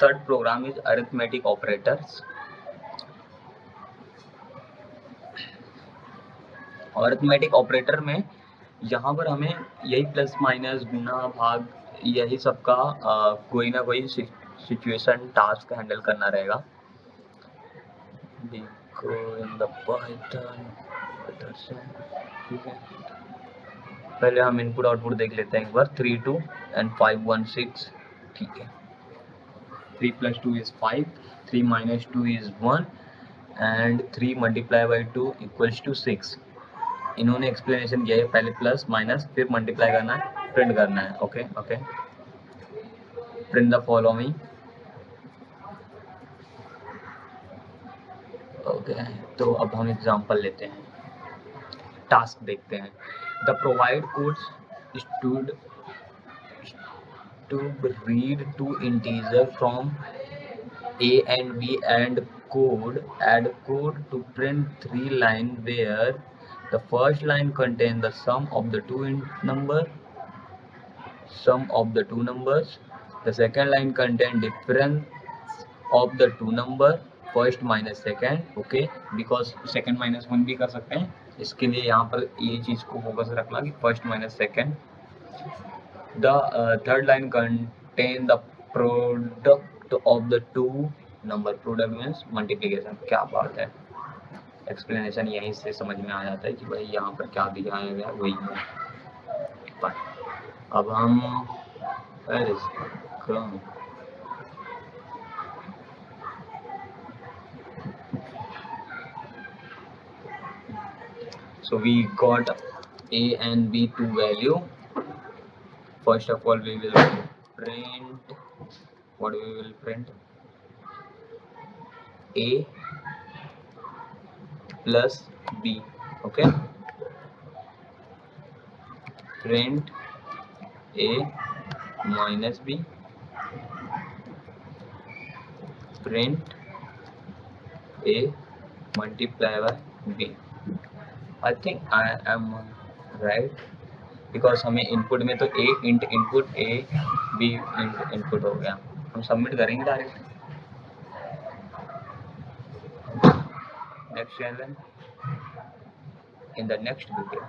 third program is arithmetic operators. Arithmetic operator में यहाँ पर हमें यही प्लस माइनस गुना भाग यही सबका कोई ना कोई सिचुएशन टास्क हैंडल करना रहेगा. देखो इन द पाइथन, ठीक है. पहले हम इनपुट आउटपुट देख लेते हैं एक बार. 3 2 and 5 1 6. ठीक है. 3 plus 2 is 5, 3 minus 2 is 1 and 3 multiplied by 2 equals to 6. इन्होंने एक्सप्लेनेशन किया है, पहले प्लस माइनस फिर मल्टीप्लाई करना है, प्रिंट करना है. Okay okay. Print the following. Okay, तो अब हम एग्जांपल लेते हैं, टास्क देखते हैं. The provide codes stood to read two integers from a and b and add code to print 3 lines where the first line contains the sum of the two numbers, the second line contains difference of the two number, first minus second. okay, because second minus 1 भी कर सकते हैं, इसके लिए यहाँ पर ये चीज को फोकस रखना कि first minus second. The third line contain the product of the two number. Product means multiplication. क्या बात है, एक्सप्लेनेशन यहीं से समझ में आ जाता है कि भाई यहाँ पर क्या दिखाया गया वही है. पर अब हम so we got a and b two value. First of all, we will print, what we will print? A plus B. Okay. Print A minus B. Print A multiplied by B. I think I am right. Because हमें input में तो a int input a b int input हो गया. हम submit करेंगे direct. Next channel in the next video.